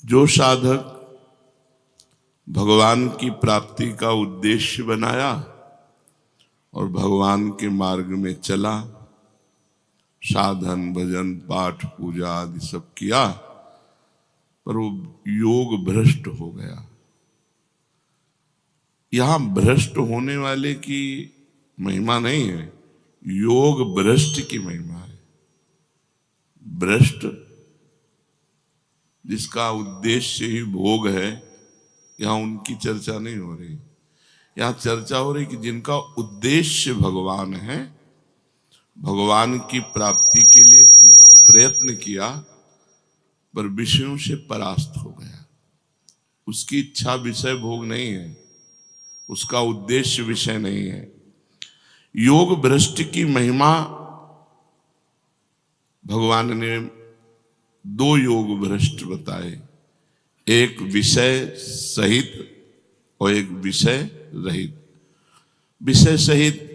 जो साधक भगवान की प्राप्ति का उद्देश्य बनाया और भगवान के मार्ग में चला, साधन भजन पाठ पूजा आदि सब किया, पर वो योग भ्रष्ट हो गया। यहां भ्रष्ट होने वाले की महिमा नहीं है, योग भ्रष्ट की महिमा है। भ्रष्ट जिसका उद्देश्य ही भोग है, यहां उनकी चर्चा नहीं हो रही। यहां चर्चा हो रही कि जिनका उद्देश्य भगवान है, भगवान की प्राप्ति के लिए पूरा प्रयत्न किया, पर विषयों से परास्त हो गया। उसकी इच्छा विषय भोग नहीं है, उसका उद्देश्य विषय नहीं है। योग भ्रष्ट की महिमा भगवान ने दो योग भ्रष्ट बताए, एक विषय सहित और एक विषय रहित। विषय सहित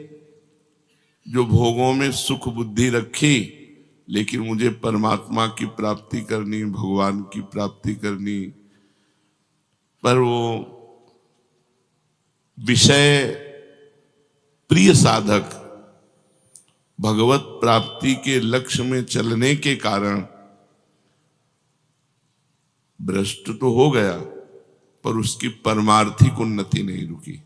जो भोगों में सुख बुद्धि रखी, लेकिन मुझे परमात्मा की प्राप्ति करनी, भगवान की प्राप्ति करनी, पर वो विषय प्रिय साधक भगवत प्राप्ति के लक्ष्य में चलने के कारण भ्रष्ट तो हो गया, पर उसकी परमार्थिक उन्नति नहीं रुकी।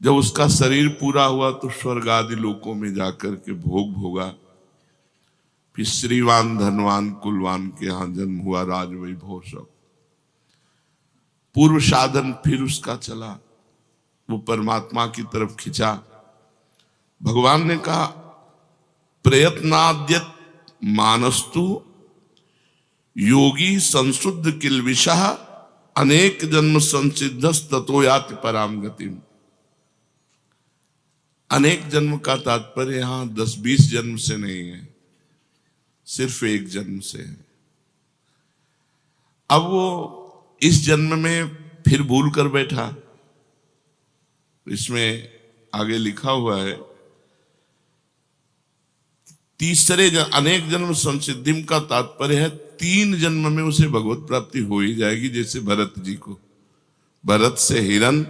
जब उसका शरीर पूरा हुआ तो स्वर्ग आदि लोकों में जाकर के भोग भोगा, फिर श्रीवान धनवान कुलवान के यहां जन्म हुआ, राज वैभव सब। पूर्व साधन फिर उसका चला, वो परमात्मा की तरफ खिंचा। भगवान ने कहा प्रयत्नाद्यत मानस्तु योगी संशुद्ध किल्बिषः अनेक जन्म संसिद्धस ततो याति पराम गतिम। अनेक जन्म का तात्पर्य यहां 10-20 जन्म से नहीं है, सिर्फ एक जन्म से है। अब वो इस जन्म में फिर भूल कर बैठा। इसमें आगे लिखा हुआ है तीसरे अनेक जन्म संसिद्धिम का तात्पर्य है 3 जन्म में उसे भगवत प्राप्ति हो ही जाएगी। जैसे भरत जी को, भरत से हिरन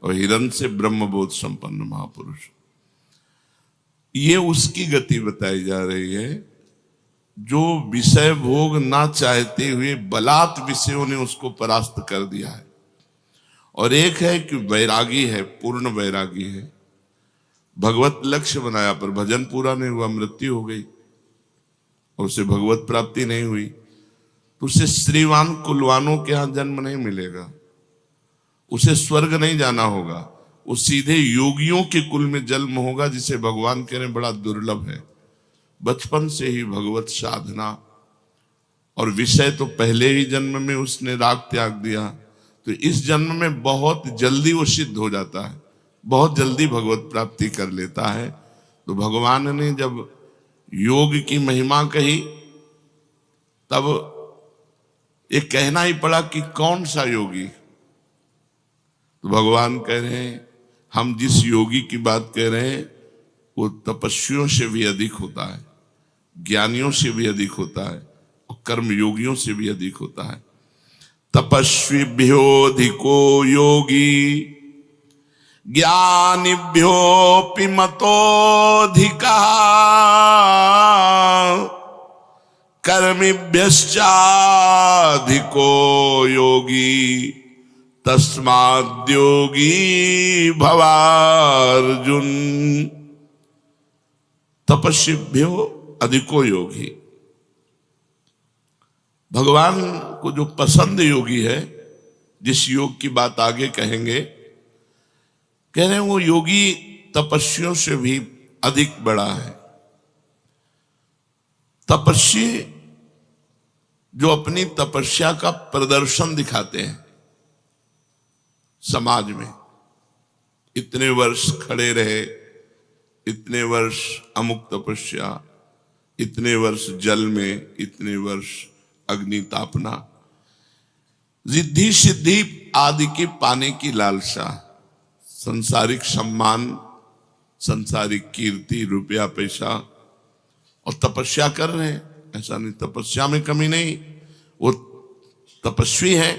और हिरन से ब्रह्मबोध संपन्न महापुरुष। ये उसकी गति बताई जा रही है जो विषय भोग ना चाहते हुए बलात् विषयों ने उसको परास्त कर दिया है। और एक है कि वैरागी है, पूर्ण वैरागी है, भगवत लक्ष्य बनाया पर भजन पूरा नहीं हुआ, मृत्यु हो गई और उसे भगवत प्राप्ति नहीं हुई, तो उसे श्रीवान कुलवानों के यहां जन्म नहीं मिलेगा, उसे स्वर्ग नहीं जाना होगा, वो सीधे योगियों के कुल में जन्म होगा, जिसे भगवान कह रहे बड़ा दुर्लभ है। बचपन से ही भगवत साधना और विषय तो पहले ही जन्म में उसने राग त्याग दिया, तो इस जन्म में बहुत जल्दी वो सिद्ध हो जाता है, बहुत जल्दी भगवत प्राप्ति कर लेता है। तो भगवान ने जब योग की महिमा कही, तब ये कहना ही पड़ा कि कौन सा योगी। तो भगवान कह रहे हैं हम जिस योगी की बात कह रहे हैं वो तपस्वियों से भी अधिक होता है, ज्ञानियों से भी अधिक होता है और कर्म योगियों से भी अधिक होता है। तपस्विभ्योऽधिको योगी ज्ञानिभ्योऽपि मतोऽधिकः कर्मिभ्यश्चाधिको योगी तस्माद्योगी भवार्जुन। तपस्विभ्यो अधिको योगी, भगवान को जो पसंद योगी है, जिस योग की बात आगे कहेंगे, कह रहे हैं वो योगी तपस्वियों से भी अधिक बड़ा है। तपस्वी जो अपनी तपस्या का प्रदर्शन दिखाते हैं समाज में, इतने वर्ष खड़े रहे, इतने वर्ष अमुक तपस्या, इतने वर्ष जल में, इतने वर्ष अग्नि तापना, रिद्धि सिद्धि आदि के पाने की लालसा, संसारिक सम्मान, संसारिक कीर्ति, रुपया पैसा, और तपस्या कर रहे हैं। ऐसा नहीं, तपस्या में कमी नहीं, वो तपस्वी हैं,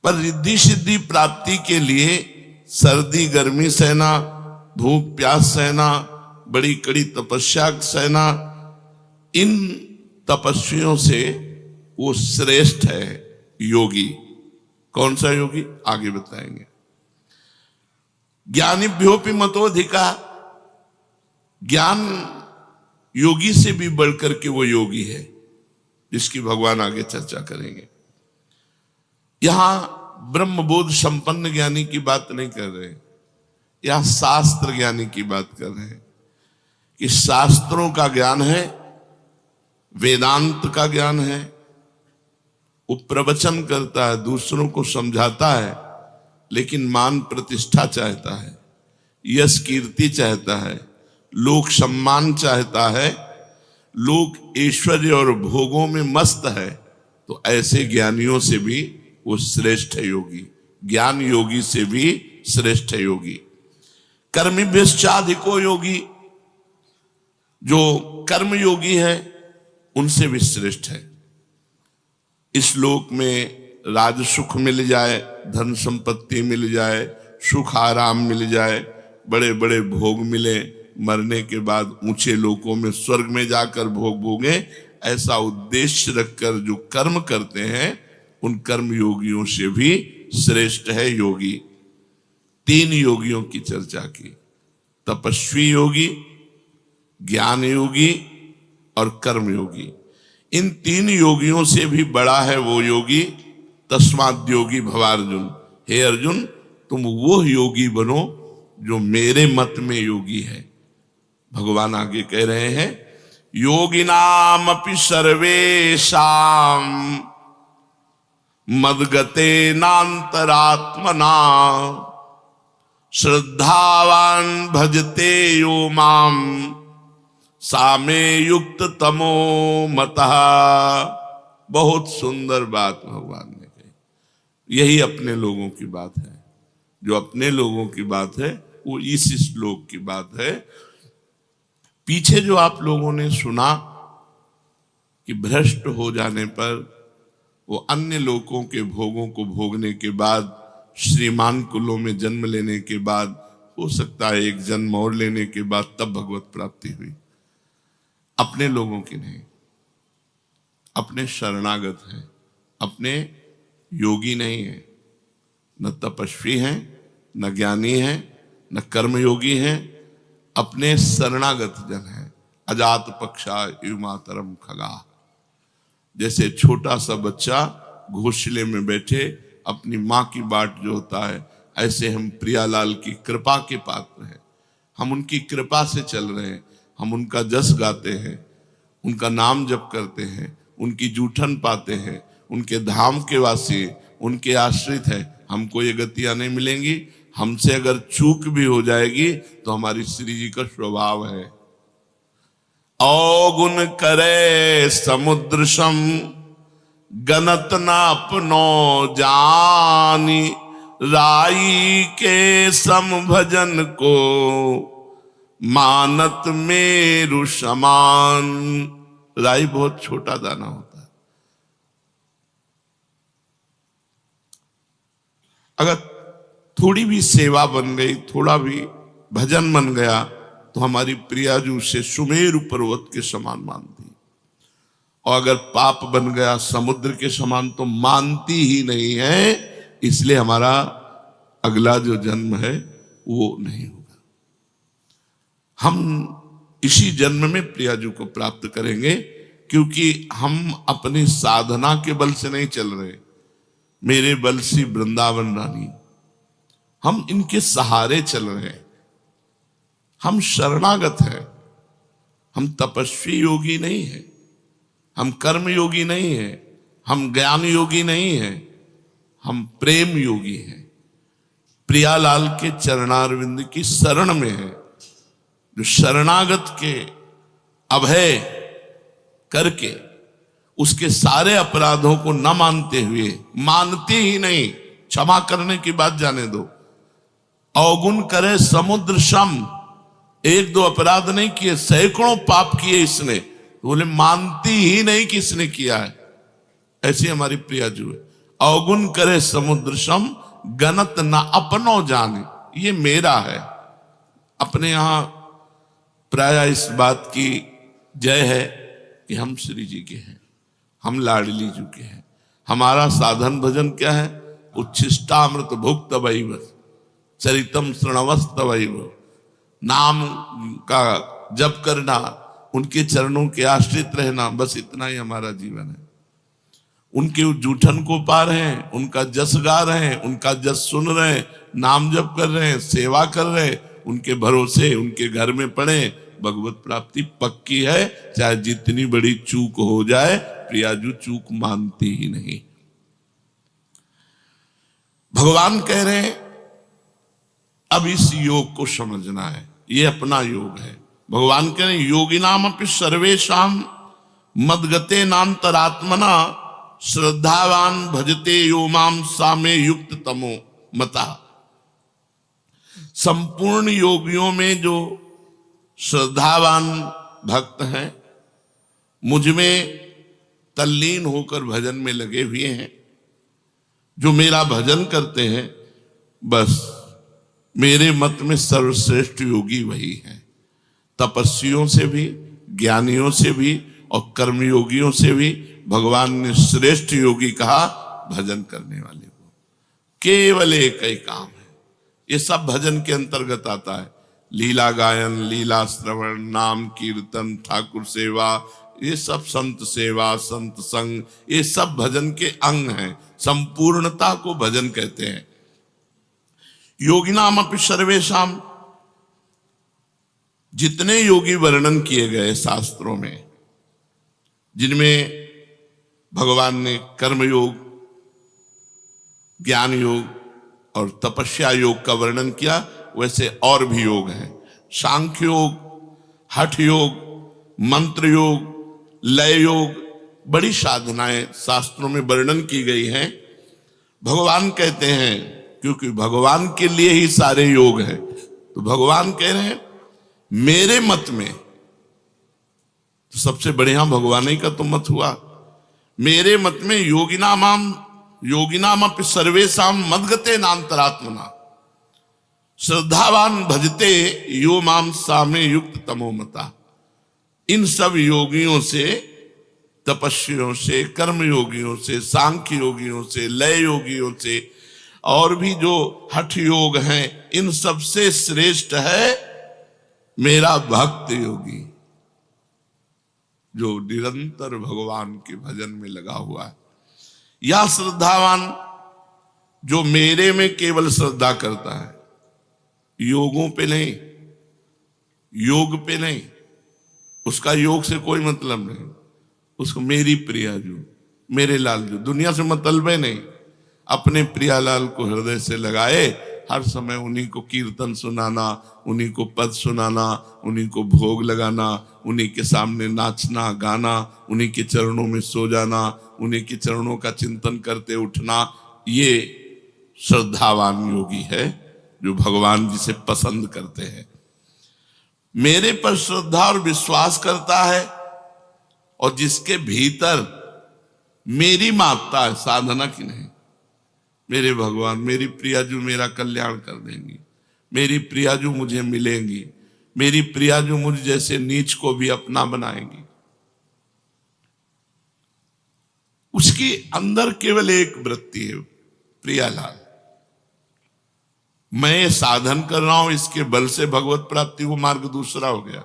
पर रिद्धि सिद्धि प्राप्ति के लिए सर्दी गर्मी सहना, भूख प्यास सहना, बड़ी कड़ी तपस्या सहना, इन तपस्वियों से वो श्रेष्ठ है योगी। कौन सा योगी? आगे बताएंगे। ज्ञानिभ्योपि मतोधिका, ज्ञान योगी से भी बढ़कर के वो योगी है, जिसकी भगवान आगे चर्चा करेंगे। यहां ब्रह्मबोध संपन्न ज्ञानी की बात नहीं कर रहे, यहां शास्त्र ज्ञानी की बात कर रहे हैं कि शास्त्रों का ज्ञान है, वेदांत का ज्ञान है, वो प्रवचन करता है, दूसरों को समझाता है, लेकिन मान प्रतिष्ठा चाहता है, यश कीर्ति चाहता है, लोक सम्मान चाहता है, लोक ऐश्वर्य और भोगों में मस्त है, तो ऐसे ज्ञानियों से भी वो श्रेष्ठ है योगी। ज्ञान योगी से भी श्रेष्ठ है योगी। कर्मिभ्यश्चाधिको योगी, जो कर्म योगी है उनसे भी श्रेष्ठ है। इस लोक में राज सुख मिल जाए, धन संपत्ति मिल जाए, सुख आराम मिल जाए, बड़े बड़े भोग मिले, मरने के बाद ऊंचे लोकों में स्वर्ग में जाकर भोग भोगे, ऐसा उद्देश्य रखकर जो कर्म करते हैं उन कर्म योगियों से भी श्रेष्ठ है योगी। तीन योगियों की चर्चा की, तपस्वी योगी, ज्ञान योगी और कर्म योगी। इन तीन योगियों से भी बड़ा है वो योगी। तस्माद् योगी भवार्जुन, हे अर्जुन तुम वो योगी बनो जो मेरे मत में योगी है। भगवान आगे कह रहे हैं, योगिनामपि सर्वेषां मद्गते नान्तरात्मना श्रद्धावान भजते यो माम सामे युक्त तमो मतः। बहुत सुंदर बात भगवान ने कही। यही अपने लोगों की बात है। जो अपने लोगों की बात है वो इस श्लोक की बात है। पीछे जो आप लोगों ने सुना कि भ्रष्ट हो जाने पर वो अन्य लोगों के भोगों को भोगने के बाद, श्रीमान कुलों में जन्म लेने के बाद, हो सकता है एक जन्म और लेने के बाद तब भगवत प्राप्ति हुई। अपने लोगों की नहीं, अपने शरणागत हैं, अपने योगी नहीं है, न तपस्वी हैं, न ज्ञानी हैं, न कर्मयोगी हैं, अपने शरणागत जन हैं। अजात पक्षा युमातरम खगा, जैसे छोटा सा बच्चा घोंसले में बैठे अपनी माँ की बाट जोता है, ऐसे हम प्रियालाल की कृपा के पात्र हैं। हम उनकी कृपा से चल रहे हैं, हम उनका जस गाते हैं, उनका नाम जप करते हैं, उनकी जूठन पाते हैं, उनके धाम के वासी, उनके आश्रित है। हमको ये गतियां नहीं मिलेंगी। हमसे अगर चूक भी हो जाएगी तो हमारी श्री जी का स्वभाव है। अवगुण करे समुद्र सम गनत ना अपनो जानी राई के सम भजन को मानत मेरु समान। राई बहुत छोटा दाना होता है, अगर थोड़ी भी सेवा बन गई, थोड़ा भी भजन बन गया तो हमारी प्रियाजू से सुमेरु पर्वत के समान मानती, और अगर पाप बन गया समुद्र के समान तो मानती ही नहीं है। इसलिए हमारा अगला जो जन्म है वो नहीं होगा। हम इसी जन्म में प्रियाजू को प्राप्त करेंगे, क्योंकि हम अपनी साधना के बल से नहीं चल रहे। मेरे बल सी वृंदावन रानी, हम इनके सहारे चल रहे हैं। हम शरणागत हैं, हम तपस्वी योगी नहीं हैं, हम कर्म योगी नहीं हैं, हम ज्ञान योगी नहीं हैं, हम प्रेम योगी हैं। प्रियालाल के चरणारविंद की शरण में है, जो शरणागत के अभय करके उसके सारे अपराधों को न मानते हुए, मानते ही नहीं, क्षमा करने की बात जाने दो, अवगुण करे समुद्र सम, एक दो अपराध नहीं किए, सैकड़ों पाप किए इसने, बोले मानती ही नहीं कि इसने किया है। ऐसी हमारी प्रियाजू है। अवगुण करे समुद्र सम, गनत ना अपनो जाने। ये मेरा है। अपने यहां प्राय इस बात की जय है कि हम श्री जी के हैं, हम लाडली जी के हैं। हमारा साधन भजन क्या है? उच्छिष्टामृत भुक्त वैव, चरितम श्रृणवस्त वैव। नाम का जप करना, उनके चरणों के आश्रित रहना, बस इतना ही हमारा जीवन है। उनके जूठन को पा रहे हैं, उनका जस गा रहे हैं, उनका जस सुन रहे हैं, नाम जप कर रहे हैं, सेवा कर रहे हैं, उनके भरोसे उनके घर में पड़े, भगवत प्राप्ति पक्की है। चाहे जितनी बड़ी चूक हो जाए, प्रियाजू चूक मानती ही नहीं। भगवान कह रहे हैं अब इस योग को समझना है, ये अपना योग है। भगवान कह रहे हैं योगी नाम अपि सर्वेशाम मदगते नान्तरात्मना, श्रद्धावान भजते यो माम सामे युक्त तमो मता। संपूर्ण योगियों में जो श्रद्धावान भक्त हैं, मुझ में तल्लीन होकर भजन में लगे हुए हैं, जो मेरा भजन करते हैं, बस मेरे मत में सर्वश्रेष्ठ योगी वही है। तपस्वियों से भी, ज्ञानियों से भी और कर्मयोगियों से भी भगवान ने श्रेष्ठ योगी कहा भजन करने वाले को। केवल एक ही काम है, ये सब भजन के अंतर्गत आता है। लीला गायन, लीला श्रवण, नाम कीर्तन, ठाकुर सेवा, ये सब संत सेवा, संत संग, ये सब भजन के अंग हैं। संपूर्णता को भजन कहते हैं। योगिनाम अपि सर्वेशाम, जितने योगी वर्णन किए गए शास्त्रों में, जिनमें भगवान ने कर्म योग, ज्ञान योग और तपस्या योग का वर्णन किया, वैसे और भी योग हैं। सांख्य योग, हठ योग, मंत्र योग, लय योग, बड़ी साधनाएं शास्त्रों में वर्णन की गई हैं। भगवान कहते हैं क्योंकि भगवान के लिए ही सारे योग हैं, तो भगवान कह रहे हैं मेरे मत में तो सबसे बढ़िया भगवान ही का तो मत हुआ। मेरे मत में योगिनाम अपि सर्वेशाम मदगते नान्तरात्मना, श्रद्धावान भजते यो माम सामे युक्त तमो मता। इन सब योगियों से, तपस्वियों से, कर्म योगियों से, सांख्य योगियों से, लय योगियों से और भी जो हठ योग हैं, इन सबसे श्रेष्ठ है मेरा भक्त योगी, जो निरंतर भगवान के भजन में लगा हुआ है। या श्रद्धावान, जो मेरे में केवल श्रद्धा करता है, योगों पे नहीं, योग पे नहीं, उसका योग से कोई मतलब नहीं। उसको मेरी प्रियाजू, मेरे लालजू, दुनिया से मतलब है नहीं। अपने प्रियालाल को हृदय से लगाए, हर समय उन्हीं को कीर्तन सुनाना, उन्हीं को पद सुनाना, उन्हीं को भोग लगाना, उन्हीं के सामने नाचना गाना, उन्हीं के चरणों में सो जाना, उन्हीं के चरणों का चिंतन करते उठना, ये श्रद्धावान योगी है, जो भगवान जी से पसंद करते हैं। मेरे पर श्रद्धा और विश्वास करता है और जिसके भीतर मेरी मापता है, साधना की नहीं। मेरे भगवान, मेरी प्रियाजू मेरा कल्याण कर देंगी, मेरी प्रियाजू मुझे मिलेंगी, मेरी प्रियाजू मुझ जैसे नीच को भी अपना बनाएंगी। उसके अंदर केवल एक वृत्ति है, प्रियालाल। मैं साधन कर रहा हूं, इसके बल से भगवत प्राप्ति को मार्ग दूसरा हो गया।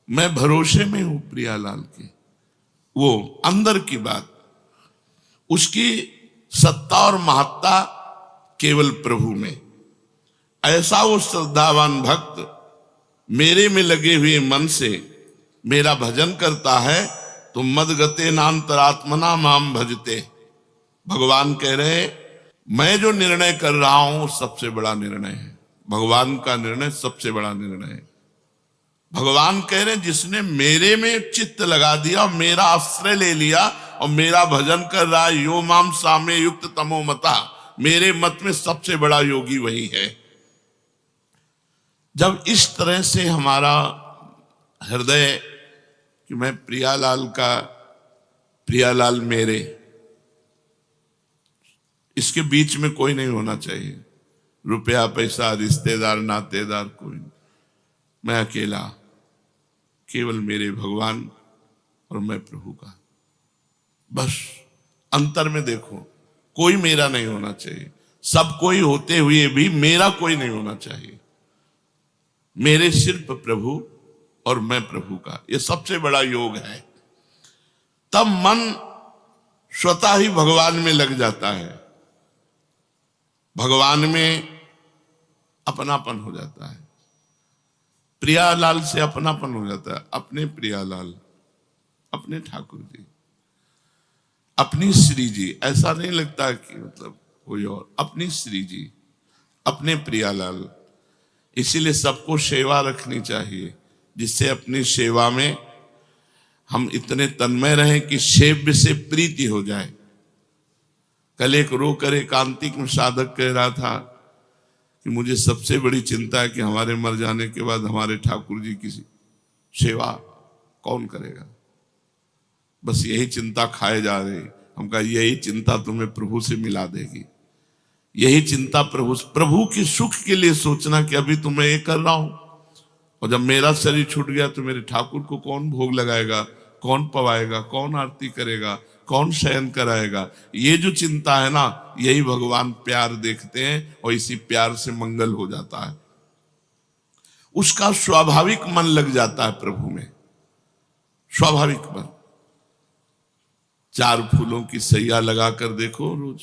मैं भरोसे में हूं प्रियालाल के, वो अंदर की बात। उसकी सत्ता और महत्ता केवल प्रभु में। ऐसा वो श्रद्धावान भक्त मेरे में लगे हुए मन से मेरा भजन करता है, तो मदगते नान्तरात्मना माम भजते। भगवान कह रहे मैं जो निर्णय कर रहा हूं सबसे बड़ा निर्णय है। भगवान का निर्णय सबसे बड़ा निर्णय है। भगवान कह रहे जिसने मेरे में चित्त लगा दिया, मेरा आश्रय ले लिया और मेरा भजन कर रहा है, यो माम सामे युक्त तमो मता, मेरे मत में सबसे बड़ा योगी वही है। जब इस तरह से हमारा हृदय कि मैं प्रियालाल का, प्रियालाल मेरे, इसके बीच में कोई नहीं होना चाहिए। रुपया पैसा रिश्तेदार नातेदार कोई नहीं। मैं अकेला, केवल मेरे भगवान और मैं प्रभु का। बस अंतर में देखो, कोई मेरा नहीं होना चाहिए। सब कोई होते हुए भी मेरा कोई नहीं होना चाहिए। मेरे सिर्फ प्रभु और मैं प्रभु का, ये सबसे बड़ा योग है। तब मन स्वतः ही भगवान में लग जाता है, भगवान में अपनापन हो जाता है। प्रियालाल से अपनापन हो जाता है। अपने प्रियालाल, अपने ठाकुर जी, अपनी श्री जी। ऐसा नहीं लगता कि मतलब कोई और, अपनी श्री जी, अपने प्रियालाल। इसीलिए सबको सेवा रखनी चाहिए, जिससे अपनी सेवा में हम इतने तन्मय रहें कि सेव्य से प्रीति हो जाए। कल एक रोकर एकांतिक में साधक कह रहा था कि मुझे सबसे बड़ी चिंता है कि हमारे मर जाने के बाद हमारे ठाकुर जी की सेवा कौन करेगा। बस यही चिंता खाए जा रही। हम कहा यही चिंता तुम्हें प्रभु से मिला देगी। यही चिंता प्रभु के सुख के लिए सोचना कि अभी तो मैं ये कर रहा हूं, और जब मेरा शरीर छूट गया तो मेरे ठाकुर को कौन भोग लगाएगा, कौन पवाएगा, कौन आरती करेगा, कौन शयन कराएगा। ये जो चिंता है ना, यही भगवान प्यार देखते हैं और इसी प्यार से मंगल हो जाता है। उसका स्वाभाविक मन लग जाता है प्रभु में, स्वाभाविक मन। 4 फूलों की सैया लगाकर देखो, रोज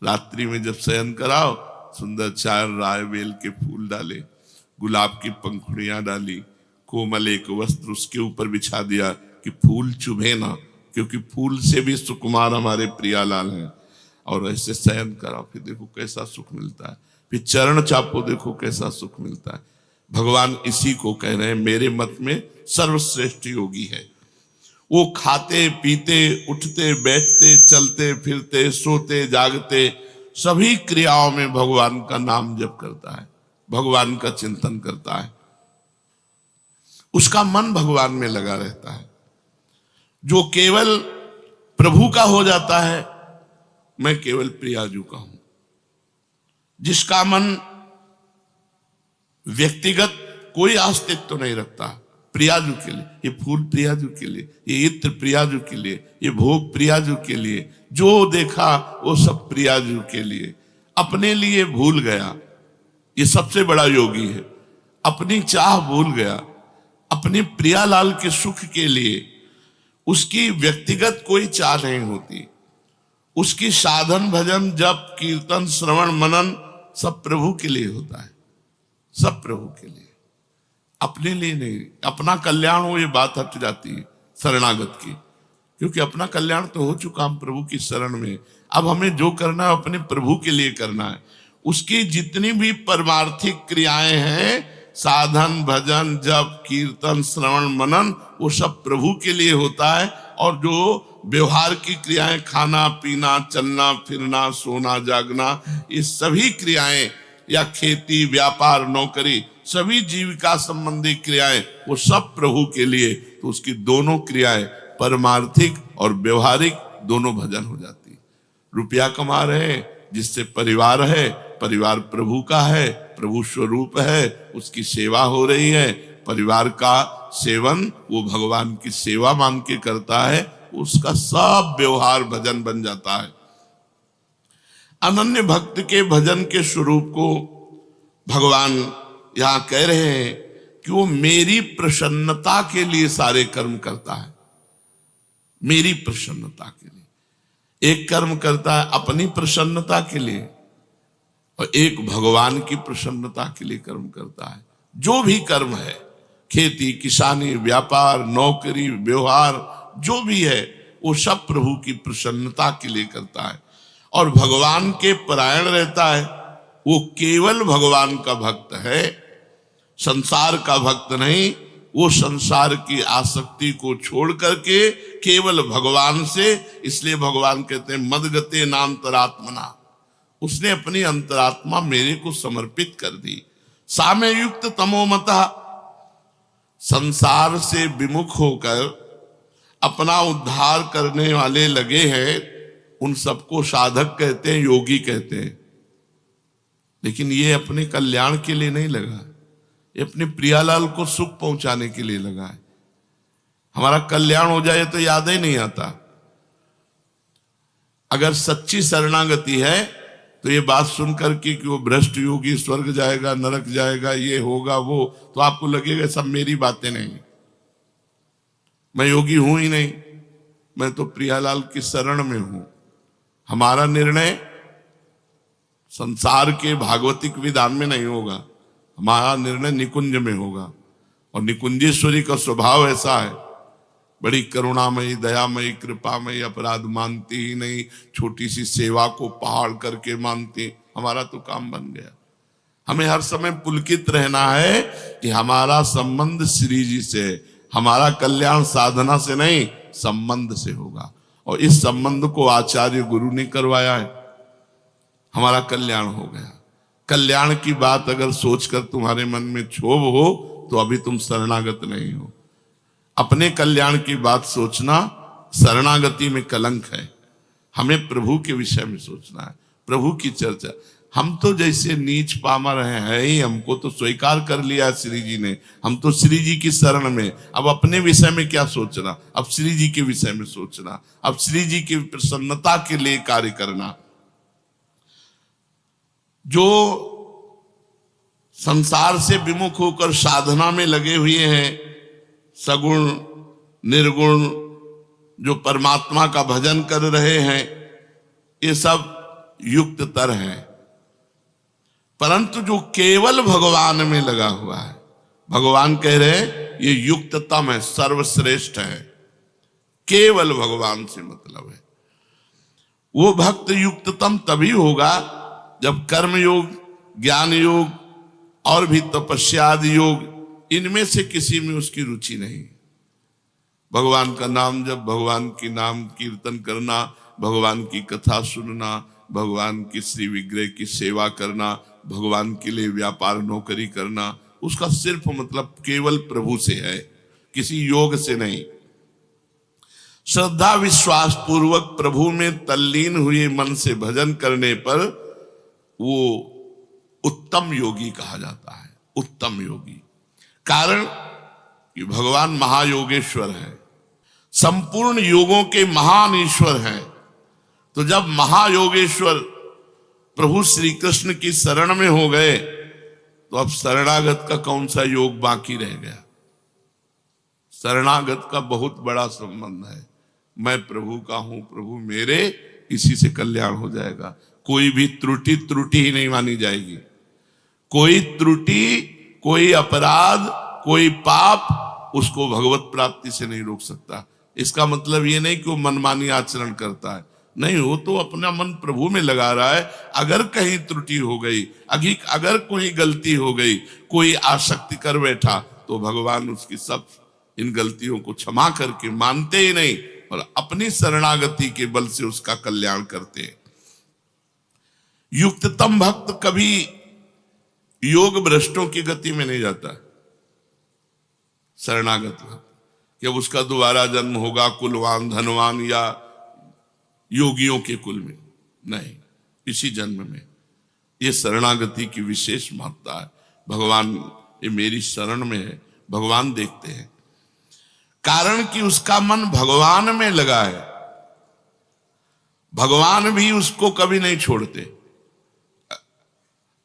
रात्रि में जब शयन कराओ, सुंदर 4 राय बेल के फूल डाले, गुलाब की पंखुड़ियां डाली, कोमल एक वस्त्र उसके ऊपर बिछा दिया कि फूल चुभे ना, क्योंकि फूल से भी सुकुमार हमारे प्रियालाल हैं। और ऐसे शयन कराओ, फिर देखो कैसा सुख मिलता है। फिर चरण चापो, देखो कैसा सुख मिलता है। भगवान इसी को कह रहे हैं, मेरे मत में सर्वश्रेष्ठ योगी है। वो खाते पीते उठते बैठते चलते फिरते सोते जागते सभी क्रियाओं में भगवान का नाम जप करता है, भगवान का चिंतन करता है। उसका मन भगवान में लगा रहता है। जो केवल प्रभु का हो जाता है, मैं केवल प्रियाजू का हूं। जिसका मन व्यक्तिगत कोई अस्तित्व नहीं रखता, प्रियाजू के लिए, ये फूल प्रियाजू के लिए, ये इत्र प्रियाजू के लिए, ये भोग प्रियाजू के लिए, जो देखा वो सब प्रियाजू के लिए, अपने लिए भूल गया। ये सबसे बड़ा योगी है। अपनी चाह भूल गया, अपने प्रियालाल के सुख के लिए। उसकी व्यक्तिगत कोई चाह नहीं होती। उसकी साधन भजन जप कीर्तन श्रवण मनन सब प्रभु के लिए होता है, सब प्रभु के लिए, अपने लिए नहीं। अपना कल्याण हो, ये बात हट जाती है शरणागत की, क्योंकि अपना कल्याण तो हो चुका हम प्रभु की शरण में। अब हमें जो करना है अपने प्रभु के लिए करना है। उसकी जितनी भी परमार्थिक क्रियाएं हैं, साधन भजन जप कीर्तन श्रवण मनन, वो सब प्रभु के लिए होता है। और जो व्यवहार की क्रियाएं, खाना पीना चलना फिरना सोना जागना, ये सभी क्रियाएं, या खेती व्यापार नौकरी, सभी जीविका संबंधी क्रियाएं, वो सब प्रभु के लिए। तो उसकी दोनों क्रियाएं परमार्थिक और व्यवहारिक दोनों भजन हो जाती। रुपया कमा रहे हैं, जिससे परिवार है, परिवार प्रभु का है, प्रभु स्वरूप है, उसकी सेवा हो रही है। परिवार का सेवन वो भगवान की सेवा मान के करता है, उसका सब व्यवहार भजन बन जाता है। अनन्य भक्त के भजन के स्वरूप को भगवान यहां कह रहे हैं कि वो मेरी प्रसन्नता के लिए सारे कर्म करता है, मेरी प्रसन्नता के लिए। एक कर्म करता है अपनी प्रसन्नता के लिए, और एक भगवान की प्रसन्नता के लिए कर्म करता है। जो भी कर्म है, खेती किसानी व्यापार नौकरी व्यवहार जो भी है, वो सब प्रभु की प्रसन्नता के लिए करता है और भगवान के परायण रहता है। वो केवल भगवान का भक्त है, संसार का भक्त नहीं। वो संसार की आसक्ति को छोड़ करके केवल भगवान से, इसलिए भगवान कहते हैं मदगते नान्तरात्मना, उसने अपनी अंतरात्मा मेरे को समर्पित कर दी। साम्य युक्त तमोमता, संसार से विमुख होकर अपना उद्धार करने वाले लगे हैं, उन सबको साधक कहते हैं, योगी कहते हैं। लेकिन ये अपने कल्याण के लिए नहीं लगा, ये अपने प्रियालाल को सुख पहुंचाने के लिए लगा है। हमारा कल्याण हो जाए तो याद ही नहीं आता। अगर सच्ची शरणागति है तो ये बात सुनकर कि वो भ्रष्ट योगी स्वर्ग जाएगा, नरक जाएगा, ये होगा वो, तो आपको लगेगा सब मेरी बातें नहीं, मैं योगी हूं ही नहीं, मैं तो प्रियालाल की शरण में हूं। हमारा निर्णय संसार के भागवतिक विधान में नहीं होगा, हमारा निर्णय निकुंज में होगा। और निकुंजेश्वरी का स्वभाव ऐसा है, बड़ी करुणामयी, दयामयी, कृपामयी, अपराध मानती ही नहीं, छोटी सी सेवा को पहाड़ करके मानती। हमारा तो काम बन गया। हमें हर समय पुलकित रहना है कि हमारा संबंध श्री जी से है, हमारा कल्याण साधना से नहीं संबंध से होगा। और इस संबंध को आचार्य गुरु ने करवाया है, हमारा कल्याण हो गया। कल्याण की बात अगर सोचकर तुम्हारे मन में क्षोभ हो तो अभी तुम शरणागत नहीं हो। अपने कल्याण की बात सोचना शरणागति में कलंक है। हमें प्रभु के विषय में सोचना है, प्रभु की चर्चा। हम तो जैसे नीच पामर हैं ही, हमको तो स्वीकार कर लिया श्री जी ने, हम तो श्री जी की शरण में। अब अपने विषय में क्या सोचना, अब श्री जी के विषय में सोचना, अब श्री जी की प्रसन्नता के लिए कार्य करना। जो संसार से विमुख होकर साधना में लगे हुए हैं, सगुण निर्गुण जो परमात्मा का भजन कर रहे हैं, ये सब युक्त तर हैं। परंतु जो केवल भगवान में लगा हुआ है, भगवान कह रहे हैं ये युक्ततम है, सर्वश्रेष्ठ है। केवल भगवान से मतलब है। वो भक्त युक्ततम तभी होगा जब कर्म योग, ज्ञान योग और भी तपस्या आदि योग, इनमें से किसी में उसकी रुचि नहीं। भगवान का नाम जब, भगवान की नाम कीर्तन करना, भगवान की कथा सुनना, भगवान की श्री विग्रह की सेवा करना, भगवान के लिए व्यापार नौकरी करना, उसका सिर्फ मतलब केवल प्रभु से है, किसी योग से नहीं। श्रद्धा विश्वास पूर्वक प्रभु में तल्लीन हुए मन से भजन करने पर वो उत्तम योगी कहा जाता है। उत्तम योगी कारण कि भगवान महायोगेश्वर है, संपूर्ण योगों के महान ईश्वर हैं। तो जब महायोगेश्वर प्रभु श्री कृष्ण की शरण में हो गए तो अब शरणागत का कौन सा योग बाकी रह गया। शरणागत का बहुत बड़ा संबंध है, मैं प्रभु का हूं, प्रभु मेरे, इसी से कल्याण हो जाएगा। कोई भी त्रुटि ही नहीं मानी जाएगी। कोई त्रुटि, कोई अपराध, कोई पाप उसको भगवत प्राप्ति से नहीं रोक सकता। इसका मतलब ये नहीं कि वो मनमानी आचरण करता है, नहीं, वो तो अपना मन प्रभु में लगा रहा है। अगर कहीं त्रुटि हो गई, अगर कोई गलती हो गई, कोई आसक्ति कर बैठा, तो भगवान उसकी सब इन गलतियों को क्षमा करके मानते ही नहीं और अपनी शरणागति के बल से उसका कल्याण करते हैं। युक्ततम भक्त कभी योग भ्रष्टों की गति में नहीं जाता। शरणागत भक्त जब उसका दोबारा जन्म होगा कुलवान धनवान या योगियों के कुल में, नहीं, इसी जन्म में। ये शरणागति की विशेष महत्ता है। भगवान ये मेरी शरण में है, भगवान देखते हैं, कारण कि उसका मन भगवान में लगा है। भगवान भी उसको कभी नहीं छोड़ते।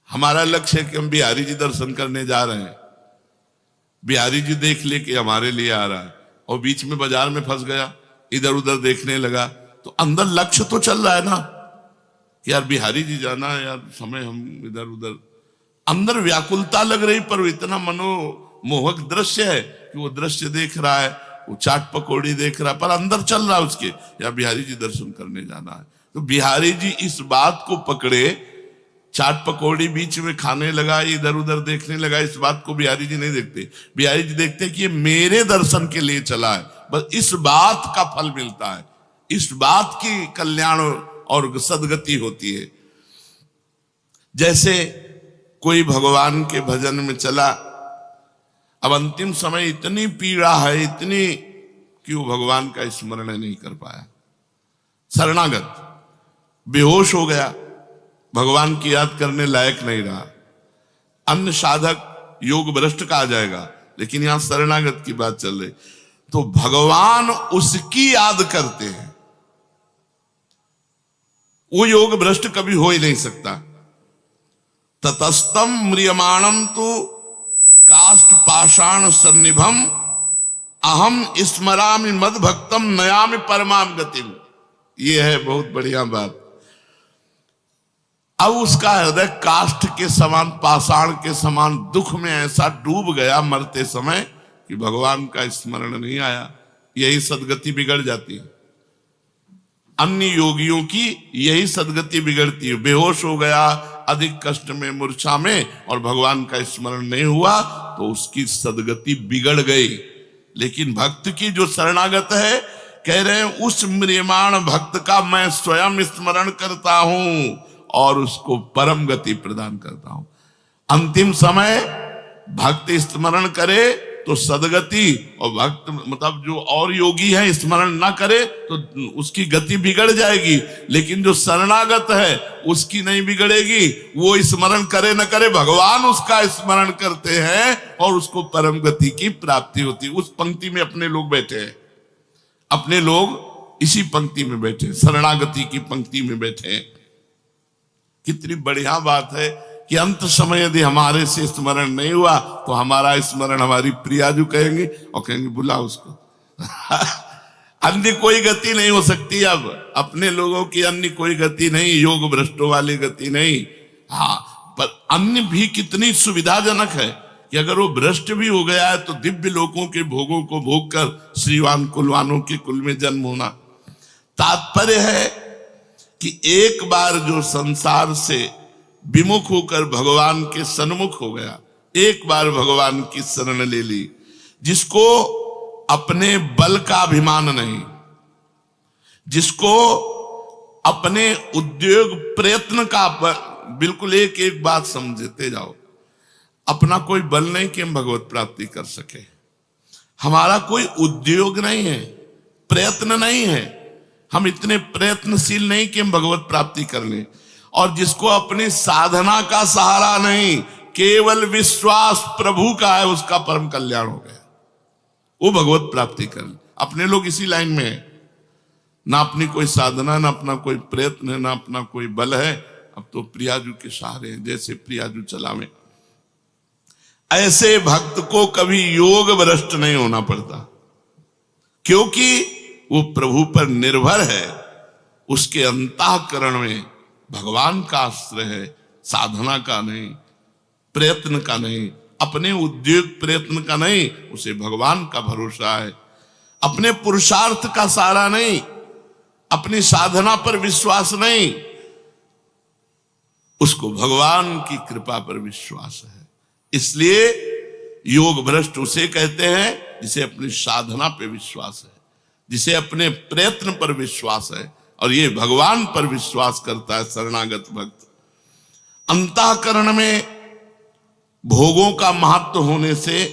हमारा लक्ष्य है कि हम बिहारी जी दर्शन करने जा रहे हैं, बिहारी जी देख ले कि हमारे लिए आ रहा है, और बीच में बाजार में फंस गया, इधर उधर देखने लगा, तो अंदर लक्ष्य तो चल रहा है ना कि यार बिहारी जी जाना है, यार समय हम इधर उधर, अंदर व्याकुलता लग रही, पर इतना मनोमोहक दृश्य है कि वो दृश्य देख रहा है, वो चाट पकौड़ी देख रहा है, पर अंदर चल रहा है उसके, यार बिहारी जी दर्शन करने जाना है। तो बिहारी जी इस बात को पकड़े, चाट पकौड़ी बीच में खाने लगा, इधर उधर देखने लगा, इस बात को बिहारी जी नहीं देखते। बिहारी जी देखते कि ये मेरे दर्शन के लिए चला है, बस इस बात का फल मिलता है, इस बात की कल्याण और सदगति होती है। जैसे कोई भगवान के भजन में चला, अब अंतिम समय इतनी पीड़ा है, इतनी कि वो भगवान का स्मरण नहीं कर पाया। शरणागत बेहोश हो गया, भगवान की याद करने लायक नहीं रहा। अन्य साधक योग भ्रष्ट कहा जाएगा, लेकिन यहां शरणागत की बात चल रही। तो भगवान उसकी याद करते हैं, वो योग भ्रष्ट कभी हो ही नहीं सकता। ततस्तम म्रियमाणम तो काष्ठ पाषाण सन्निभम अहम स्मरामि मद भक्तम नयामि परमाम गतिम। ये है बहुत बढ़िया बात। अब उसका हृदय काष्ठ के समान, पाषाण के समान दुख में ऐसा डूब गया मरते समय कि भगवान का स्मरण नहीं आया। यही सदगति बिगड़ जाती है। अन्य योगियों की यही सदगति बिगड़ती है। बेहोश हो गया अधिक कष्ट में, मूर्छा में, और भगवान का स्मरण नहीं हुआ तो उसकी सदगति बिगड़ गई। लेकिन भक्त की जो शरणागत है, कह रहे हैं उस म्रियमाण भक्त का मैं स्वयं स्मरण करता हूं और उसको परम गति प्रदान करता हूं। अंतिम समय भक्त स्मरण करे तो सदगति, और भक्त मतलब जो और योगी है स्मरण ना करे तो उसकी गति बिगड़ जाएगी। लेकिन जो शरणागत है उसकी नहीं बिगड़ेगी। वो स्मरण करे न करे, भगवान उसका स्मरण करते हैं और उसको परम गति की प्राप्ति होती है। उस पंक्ति में अपने लोग बैठे हैं, अपने लोग इसी पंक्ति में बैठे, शरणागति की पंक्ति में बैठे हैं। कितनी बढ़िया बात है कि अंत समय यदि हमारे से स्मरण नहीं हुआ तो हमारा स्मरण हमारी प्रियाजू कहेंगे और कहेंगे बुला उसको। अन्य कोई गति नहीं हो सकती। अब अपने लोगों की अन्य कोई गति नहीं, योग भ्रष्टों वाली गति नहीं। हाँ, पर अन्य भी कितनी सुविधाजनक है कि अगर वो भ्रष्ट भी हो गया है तो दिव्य लोकों के भोगों को भोग कर श्रीवान कुलवानों के कुल में जन्म होना। तात्पर्य है कि एक बार जो संसार से विमुख होकर भगवान के सन्मुख हो गया, एक बार भगवान की शरण ले ली, जिसको अपने बल का अभिमान नहीं, जिसको अपने उद्योग प्रयत्न का, बिल्कुल एक एक बात समझते जाओ, अपना कोई बल नहीं कि हम भगवत प्राप्ति कर सके। हमारा कोई उद्योग नहीं है, प्रयत्न नहीं है, हम इतने प्रयत्नशील नहीं कि हम भगवत प्राप्ति कर लें। और जिसको अपनी साधना का सहारा नहीं, केवल विश्वास प्रभु का है, उसका परम कल्याण हो गया, वो भगवत प्राप्ति कर ले। अपने लोग इसी लाइन में है, ना अपनी कोई साधना, ना अपना कोई प्रयत्न है, ना अपना कोई बल है। अब तो प्रियाजू के सहारे हैं, जैसे प्रियाजू चलावे। ऐसे भक्त को कभी योग भ्रष्ट नहीं होना पड़ता, क्योंकि वो प्रभु पर निर्भर है। उसके अंतःकरण में भगवान का आश्रय है, साधना का नहीं, प्रयत्न का नहीं, अपने उद्योग प्रयत्न का नहीं, उसे भगवान का भरोसा है। अपने पुरुषार्थ का सहारा नहीं, अपनी साधना पर विश्वास नहीं, उसको भगवान की कृपा पर विश्वास है। इसलिए योग भ्रष्ट उसे कहते हैं जिसे अपनी साधना पे विश्वास है, जिसे अपने प्रयत्न पर विश्वास है, और ये भगवान पर विश्वास करता है शरणागत भक्त। अंतःकरण में भोगों का महत्व होने से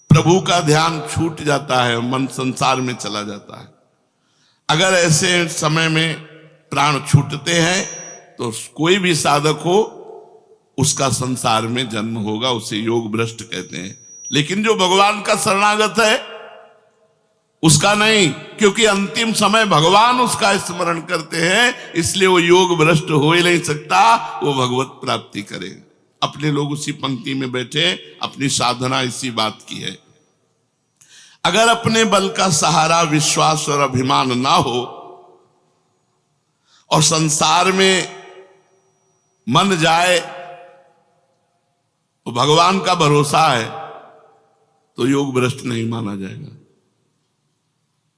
प्रभु का ध्यान छूट जाता है, मन संसार में चला जाता है। अगर ऐसे समय में प्राण छूटते हैं तो कोई भी साधक हो, उसका संसार में जन्म होगा, उसे योग भ्रष्ट कहते हैं। लेकिन जो भगवान का शरणागत है उसका नहीं, क्योंकि अंतिम समय भगवान उसका स्मरण करते हैं, इसलिए वो योग भ्रष्ट हो ही नहीं सकता, वो भगवत प्राप्ति करेगा। अपने लोग उसी पंक्ति में बैठे, अपनी साधना इसी बात की है। अगर अपने बल का सहारा विश्वास और अभिमान ना हो और संसार में मन जाए, तो भगवान का भरोसा है, तो योग भ्रष्ट नहीं माना जाएगा।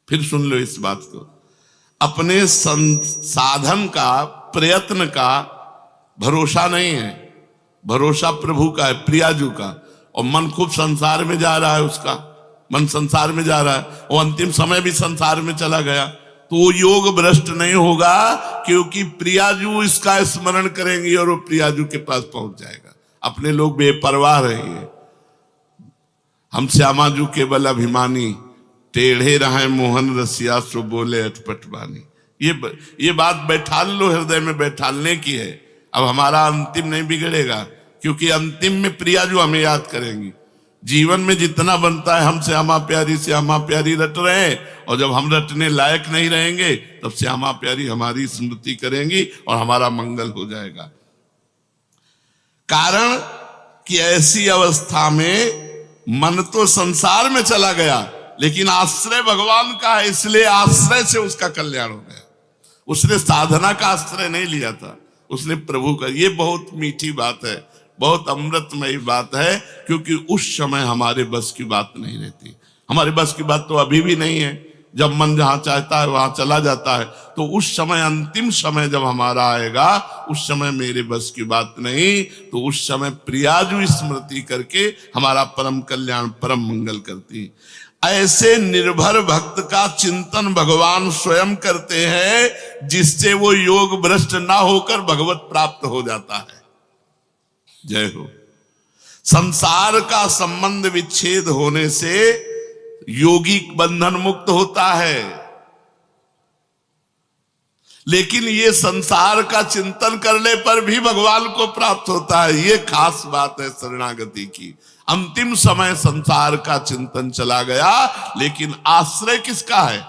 फिर सुन लो इस बात को, अपने साधन का, प्रयत्न का भरोसा नहीं है, भरोसा प्रभु का है, प्रियाजू का। और मन खूब संसार में जा रहा है, उसका मन संसार में जा रहा है, वो अंतिम समय भी संसार में चला गया, तो वो योग भ्रष्ट नहीं होगा, क्योंकि प्रियाजू इसका स्मरण करेंगे और वो प्रियाजू के पास पहुंच जाएगा। अपने लोग बेपरवाह रहेंगे। हम श्यामाजू केवल अभिमानी, टेढ़े रहे मोहन रसिया सो बोले अटपट बानी। ये बात बैठाल लो, हृदय में बैठालने की है। अब हमारा अंतिम नहीं बिगड़ेगा, क्योंकि अंतिम में प्रिया जो हमें याद करेंगी। जीवन में जितना बनता है हम श्यामा प्यारी श्यामा प्यारी रट रहे हैं, और जब हम रटने लायक नहीं रहेंगे तब श्यामा प्यारी हमारी स्मृति करेंगी और हमारा मंगल हो जाएगा। कारण कि ऐसी अवस्था में मन तो संसार में चला गया, लेकिन आश्रय भगवान का है, इसलिए आश्रय से उसका कल्याण हो गया। उसने साधना का आश्रय नहीं लिया था, उसने प्रभु का। ये बहुत मीठी बात है, बहुत अमृतमयी बात है, क्योंकि उस समय हमारे बस की बात नहीं रहती। हमारे बस की बात तो अभी भी नहीं है, जब मन जहां चाहता है वहां चला जाता है। तो उस समय, अंतिम समय जब हमारा आएगा, उस समय मेरे बस की बात नहीं, तो उस समय प्रियाजु स्मृति करके हमारा परम कल्याण, परम मंगल करती। ऐसे निर्भर भक्त का चिंतन भगवान स्वयं करते हैं, जिससे वो योग भ्रष्ट ना होकर भगवत प्राप्त हो जाता है। जय हो। संसार का संबंध विच्छेद होने से योगी बंधन मुक्त होता है, लेकिन ये संसार का चिंतन करने पर भी भगवान को प्राप्त होता है। ये खास बात है शरणागति की। अंतिम समय संसार का चिंतन चला गया, लेकिन आश्रय किसका है?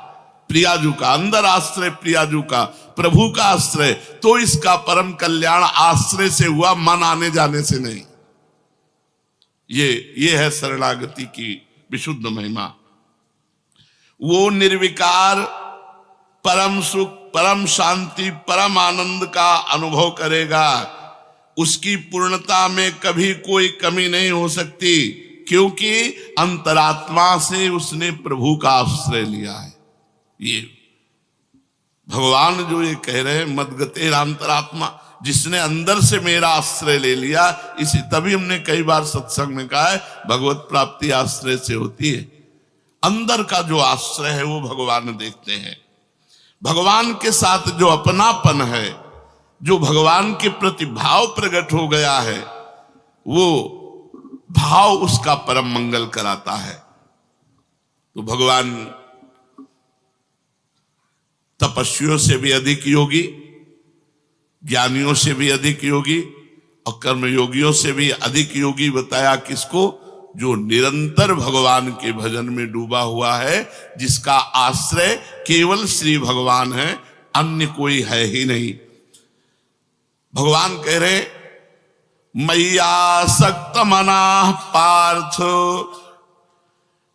प्रियाजू का। अंदर आश्रय प्रियाजू का, प्रभु का आश्रय। तो इसका परम कल्याण आश्रय से हुआ, मन आने जाने से नहीं। ये है शरणागति की विशुद्ध महिमा। वो निर्विकार परम सुख, परम शांति, परम आनंद का अनुभव करेगा। उसकी पूर्णता में कभी कोई कमी नहीं हो सकती, क्योंकि अंतरात्मा से उसने प्रभु का आश्रय लिया है। ये भगवान जो ये कह रहे हैं, मदगते अंतरात्मा, जिसने अंदर से मेरा आश्रय ले लिया। इसी तभी हमने कई बार सत्संग में कहा है, भगवत प्राप्ति आश्रय से होती है। अंदर का जो आश्रय है वो भगवान देखते हैं। भगवान के साथ जो अपनापन है, जो भगवान के प्रति भाव प्रकट हो गया है, वो भाव उसका परम मंगल कराता है। तो भगवान तपस्वियों से भी अधिक योगी, ज्ञानियों से भी अधिक योगी और कर्मयोगियों से भी अधिक योगी बताया किसको? जो निरंतर भगवान के भजन में डूबा हुआ है, जिसका आश्रय केवल श्री भगवान है, अन्य कोई है ही नहीं। भगवान कह रहे, मय्यासक्त मनाः पार्थ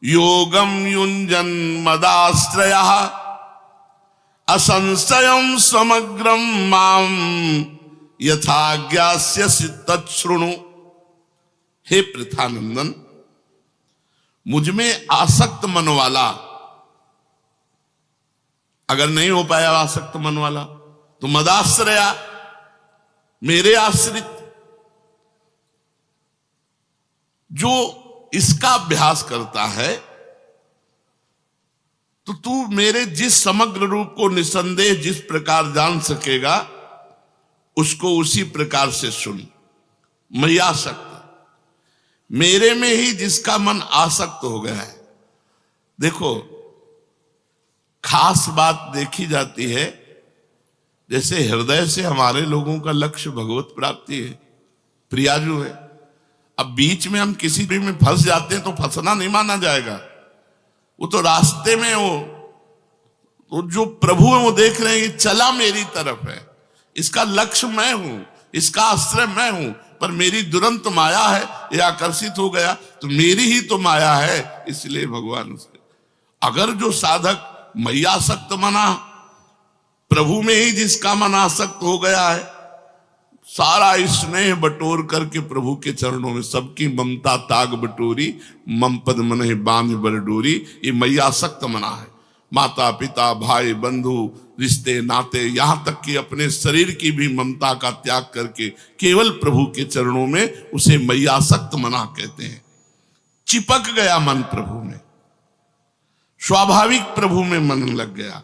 योगम युञ्जन मदाश्रयः असंशयं समग्रं मां यथा ज्ञास्यसि तच्छृणु। हे पृथानंदन, मुझ में आसक्त मन वाला, अगर नहीं हो पाया आसक्त मन वाला, तो मदाश्रया, मेरे आश्रित, जो इसका अभ्यास करता है, तो तू मेरे जिस समग्र रूप को निसंदेह जिस प्रकार जान सकेगा, उसको उसी प्रकार से सुन। मय्यासक्त, मेरे में ही जिसका मन आसक्त हो गया है। देखो, खास बात देखी जाती है, जैसे हृदय से हमारे लोगों का लक्ष्य भगवत प्राप्ति है, प्रियाजू है। अब बीच में हम किसी भी में फंस जाते हैं तो फंसना नहीं माना जाएगा। वो तो रास्ते में हो, तो जो प्रभु है वो देख रहे हैं कि चला मेरी तरफ है, इसका लक्ष्य मैं हूं, इसका आश्रय मैं हूं, पर मेरी दुरंत माया है, ये आकर्षित हो गया, तो मेरी ही तो माया है, इसलिए भगवान उसके। अगर जो साधक मय्यासक्त मना, प्रभु में ही जिसका मन आसक्त हो गया है, सारा स्नेह बटोर करके प्रभु के चरणों में सबकी ममता ताग बटोरी, मम पद मन बांध बर डोरी, ये मय्यासक्त मना है। माता पिता भाई बंधु रिश्ते नाते, यहां तक कि अपने शरीर की भी ममता का त्याग करके केवल प्रभु के चरणों में, उसे मय्यासक्त मना कहते हैं। चिपक गया मन प्रभु में, स्वाभाविक प्रभु में मन लग गया,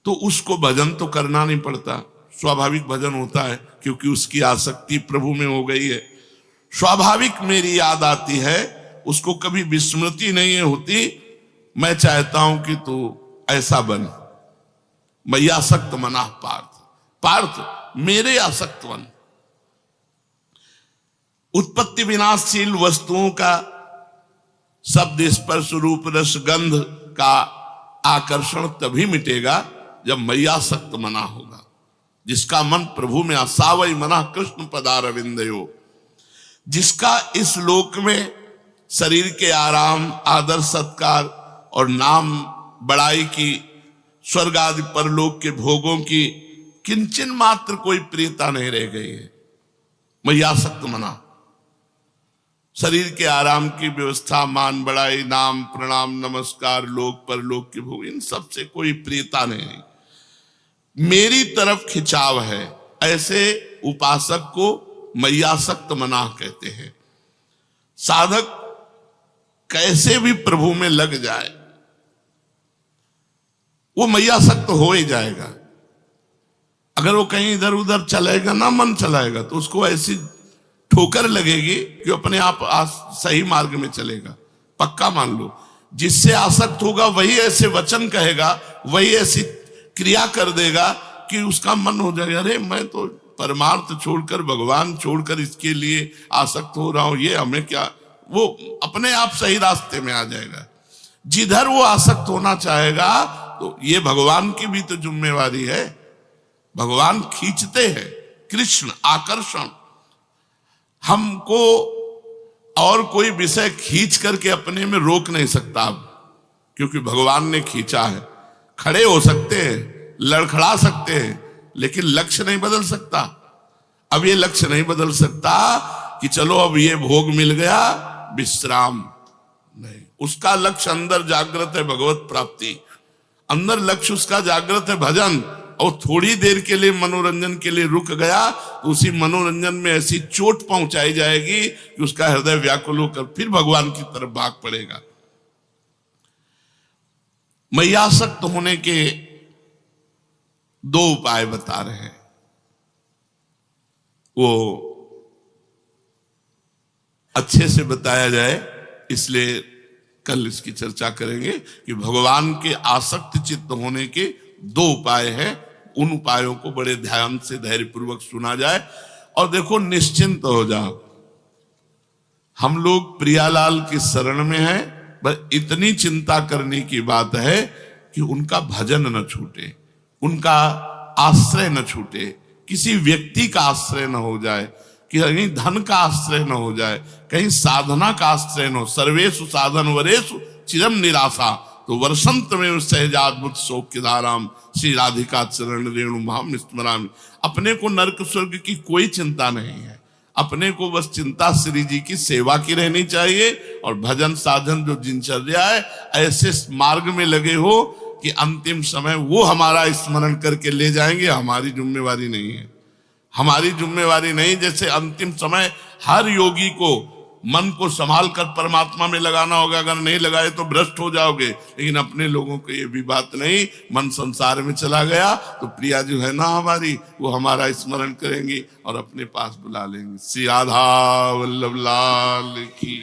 तो उसको भजन तो करना नहीं पड़ता, स्वाभाविक भजन होता है, क्योंकि उसकी आसक्ति प्रभु में हो गई है। स्वाभाविक मेरी याद आती है, उसको कभी विस्मृति नहीं होती, मैं चाहता हूं कि तू ऐसा बन, मय्यासक्त मनाः पार्थ। पार्थ मेरे आसक्त मन। उत्पत्ति विनाशशील वस्तुओं का शब्द स्पर्श रूप रस गंध का आकर्षण तभी मिटेगा जब मय्यासक्त मना होगा, जिसका मन प्रभु में आसावई मना कृष्ण पदारविंदयो। जिसका इस लोक में शरीर के आराम, आदर सत्कार और नाम बड़ाई की, स्वर्ग आदि परलोक के भोगों की किंचन मात्र कोई प्रियता नहीं रह गई है। मय्यासक्त मना, शरीर के आराम की व्यवस्था, मान बड़ाई, नाम प्रणाम नमस्कार, लोक परलोक के भोग, इन सब से कोई प्रियता नहीं, मेरी तरफ खिंचाव है, ऐसे उपासक को मय्यासक्त मना कहते हैं। साधक कैसे भी प्रभु में लग जाए वो मय्यासक्त हो ही जाएगा। अगर वो कहीं इधर उधर चलेगा ना, मन चलाएगा, तो उसको ऐसी ठोकर लगेगी कि अपने आप सही मार्ग में चलेगा। पक्का मान लो, जिससे आसक्त होगा वही ऐसे वचन कहेगा, वही ऐसी क्रिया कर देगा कि उसका मन हो जाएगा, अरे मैं तो परमार्थ छोड़कर, भगवान छोड़कर इसके लिए आसक्त हो रहा हूं, ये हमें क्या। वो अपने आप सही रास्ते में आ जाएगा। जिधर वो आसक्त होना चाहेगा, तो ये भगवान की भी तो जिम्मेवारी है। भगवान खींचते हैं, कृष्ण आकर्षण। हमको और कोई विषय खींच करके अपने में रोक नहीं सकता अब, क्योंकि भगवान ने खींचा है। खड़े हो सकते हैं, लड़खड़ा सकते हैं, लेकिन लक्ष्य नहीं बदल सकता। अब ये लक्ष्य नहीं बदल सकता कि चलो अब ये भोग मिल गया, विश्राम नहीं। उसका लक्ष्य अंदर जागृत है, भगवत प्राप्ति। अंदर लक्ष्य उसका जागृत है, भजन। और थोड़ी देर के लिए मनोरंजन के लिए रुक गया, तो उसी मनोरंजन में ऐसी चोट पहुंचाई जाएगी कि उसका हृदय व्याकुल होकर फिर भगवान की तरफ भाग पड़ेगा। मय्यासक्त होने के दो उपाय बता रहे हैं। वो अच्छे से बताया जाए, इसलिए कल इसकी चर्चा करेंगे कि भगवान के आसक्त चित्त होने के दो उपाय हैं। उन उपायों को बड़े ध्यान से धैर्यपूर्वक सुना जाए और देखो, निश्चिंत हो जाओ। हम लोग प्रियालाल की शरण में हैं, बस इतनी चिंता करने की बात है कि उनका भजन न छूटे, उनका आश्रय न छूटे, किसी व्यक्ति का आश्रय न हो जाए, कहीं धन का आश्रय न हो जाए, कहीं साधना का आश्रय न हो। सर्वेषु साधन वरेषु चिरम निराशा, तो वर्षंत में सहजाद्भुत शोक की धाराम श्री राधिका चरण रेणु महाम स्मरामि। अपने को नरक स्वर्ग की कोई चिंता नहीं है, अपने को बस चिंता श्री जी की सेवा की रहनी चाहिए। और भजन साधन जो दिनचर्या है, ऐसे मार्ग में लगे हो कि अंतिम समय वो हमारा स्मरण करके ले जाएंगे। हमारी जिम्मेवारी नहीं है, हमारी जिम्मेवारी नहीं। जैसे अंतिम समय हर योगी को मन को संभाल कर परमात्मा में लगाना होगा, अगर नहीं लगाए तो भ्रष्ट हो जाओगे। लेकिन अपने लोगों को ये भी बात नहीं, मन संसार में चला गया तो प्रिया जो है ना हमारी, वो हमारा स्मरण करेंगी और अपने पास बुला लेंगे। श्री राधा वल्लभ लाल की।